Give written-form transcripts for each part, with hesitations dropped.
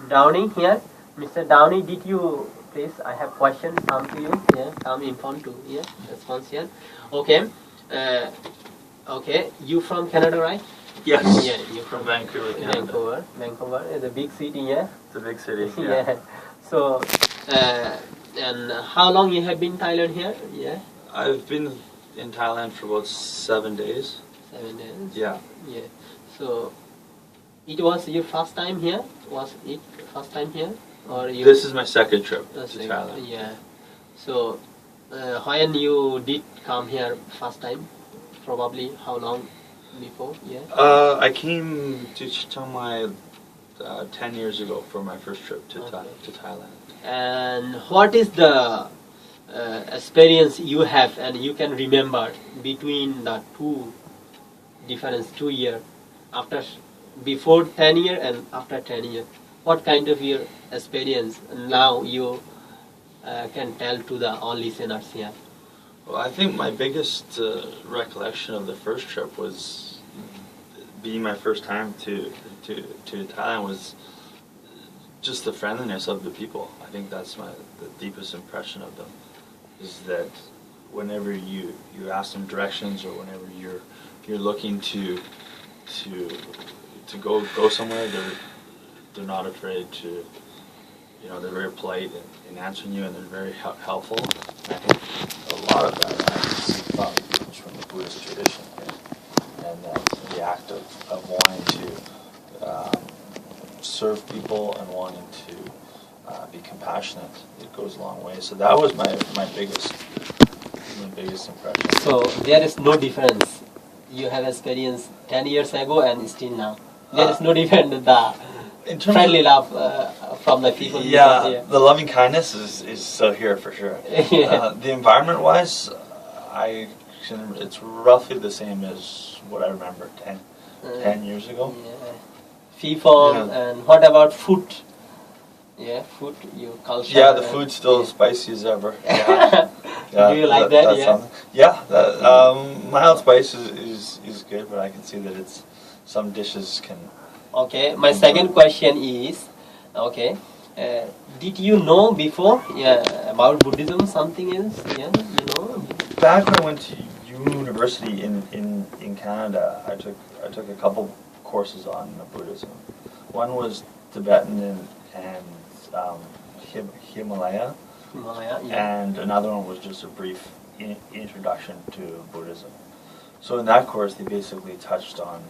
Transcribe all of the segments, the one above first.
Downey here. Mr. Downey, did you please? I have questions. Come to you. Yeah, come in front to response here. Okay. Okay. You from Canada, right? Yes. Yeah, you from Vancouver, Canada. Vancouver is a big city. Yeah. It's a big city. Yeah. So, and how long you have been in Thailand here? Yeah. I've been in Thailand for about 7 days. 7 days. Yeah. Yeah. So, it was your first time here? Was it first time here, or you? This is my second trip to Second, Thailand. yeah. So, when you did come here first time, probably how long before? Yeah. I came to Chiang Mai 10 years ago for my first trip to Thailand. And what is the experience you have and you can remember between the two difference 2 year after before 10 year and after 10 year? What kind of your experience now you can tell to the all listeners here? Well, I think my biggest recollection of the first trip was being my first time to Thailand was just the friendliness of the people. I think that's the deepest impression of them, is that whenever you ask them directions or whenever you're looking to go somewhere, they're not afraid to, they're very polite in answering you, and they're very helpful. And I think a lot of that probably comes from the Buddhist tradition, and the act of wanting to serve people and wanting to be compassionate. It goes a long way. So that was my biggest impression. So there is no difference. You have experienced 10 years ago and still now. There is no difference. The friendly love from the people. Yeah, the loving kindness is still here for sure. Yeah. The environment-wise, it's roughly the same as what I remember 10 years ago. Yeah. People, and what about food? Yeah, food, your culture. Yeah, the food's still as spicy as ever. Yeah. Do you like that? Yeah. Mild spice is good, but I can see that some dishes can. Okay, my second question is, did you know before about Buddhism something else? Yeah, you know. Back when I went to university in Canada, I took a couple courses on Buddhism. One was Tibetan and Himalaya, and another one was just a brief introduction to Buddhism. So in that course, they basically touched on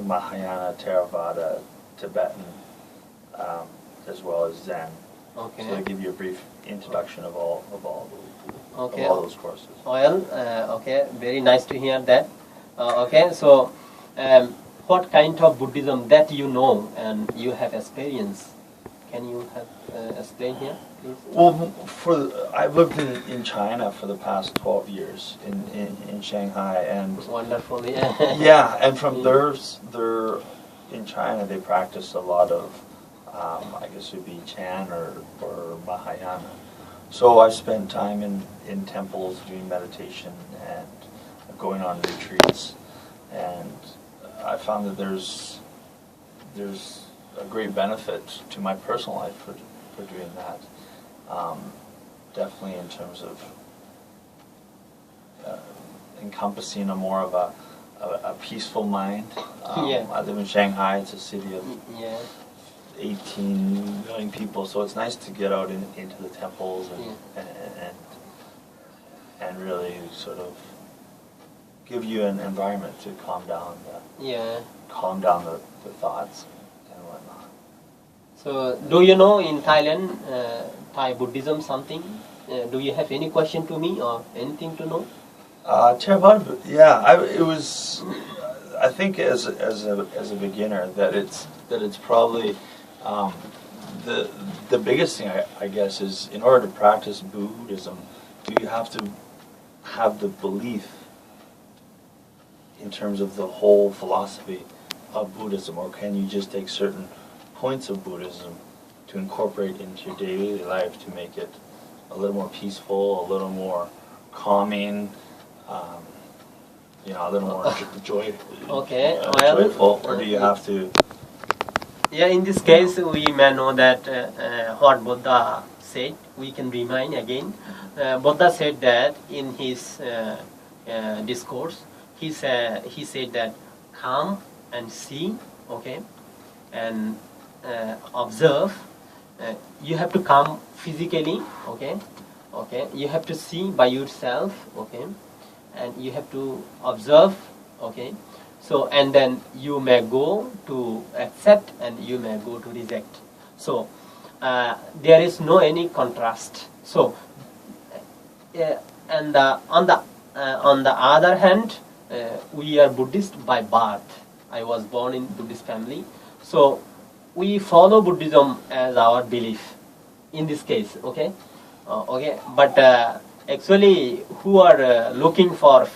Mahayana, Theravada, Tibetan, as well as Zen. Okay. So they give you a brief introduction of all Okay. all those courses. Well, okay, very nice to hear that. Okay, so what kind of Buddhism that you know and you have experienced? Can you explain here, please? Well, I've lived in China for the past 12 years in Shanghai, and Wonderful, yeah, and from their in China they practice a lot of I guess it would be Chan or Mahayana. So I spent time in temples doing meditation and going on retreats, and I found that there's a great benefit to my personal life for doing that. Definitely in terms of encompassing more of a peaceful mind. I live in Shanghai. It's a city of 18 million people, so it's nice to get out into the temples and really sort of give you an environment to calm down the thoughts and whatnot. So, do you know in Thailand, Thai Buddhism something? Do you have any question to me or anything to know? Theravada, yeah, it was. I think as a beginner that it's probably the biggest thing I guess is, in order to practice Buddhism, do you have to have the belief in terms of the whole philosophy of Buddhism, or can you just take certain points of Buddhism to incorporate into your daily life to make it a little more peaceful, a little more calming, a little more joyful, or do you have to Yeah, in this case, we may know that what Buddha said, we can remind again. Buddha said that in his discourse, he said that come and see, okay, and observe. You have to come physically, okay, okay. You have to see by yourself, okay, and you have to observe, okay. So, and then you may go to accept and you may go to reject. So, there is no any contrast. So, and on the other hand, we are Buddhist by birth. I was born in Buddhist family. So, we follow Buddhism as our belief in this case, okay? Okay, but actually who are looking for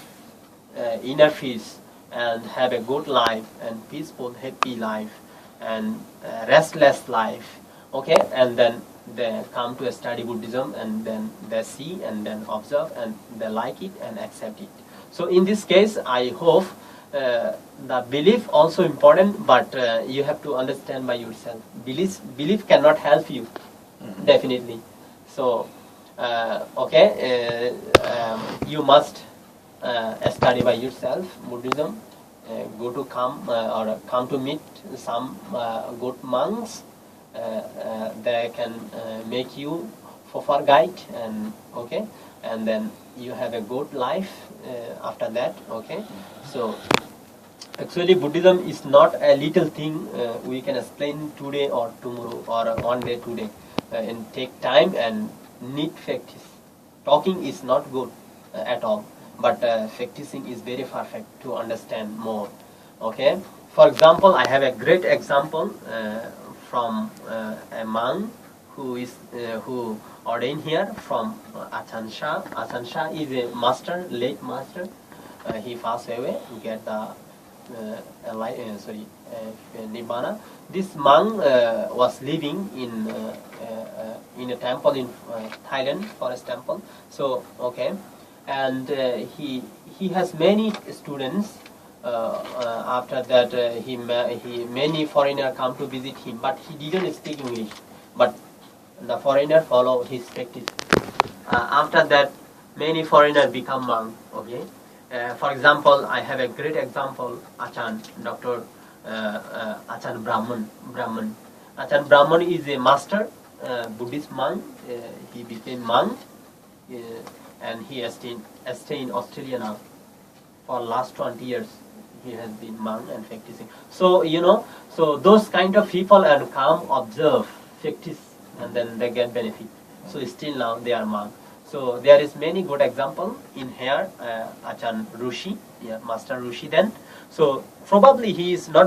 inner peace and have a good life and peaceful, happy life and restless life, okay, and then they come to study Buddhism and then they see and then observe and they like it and accept it. So in this case, I hope the belief also important, but you have to understand by yourself. Belief cannot help you, definitely. So, okay, you must study by yourself Buddhism. Go to come or come to meet some good monks. They can make you for guide and okay, and then you have a good life after that. Okay, so. Actually, Buddhism is not a little thing we can explain today or tomorrow or one day today. And take time and need practice. Talking is not good at all, but practicing is very perfect to understand more. Okay. For example, I have a great example from a monk who ordained here from Achan Shah. Achan Shah is a master, late master. He passed away to get the Nibbana. This monk was living in a temple in Thailand, forest temple. So okay, and he has many students. After that, many foreigner come to visit him, but he didn't speak English. But the foreigner follow his practice. After that, many foreigner become monk. Okay. For example, I have a great example, Achan, Dr. Achan Brahman. Achan Brahman is a master Buddhist monk. He became monk and he stayed in Australia now. For last 20 years, he has been monk and practicing. So, you know, so those kind of people and come, observe, practice, and then they get benefit. So still now they are monk. So there is many good example in here. Achan Rushi, yeah, Master Rushi then. So probably he is not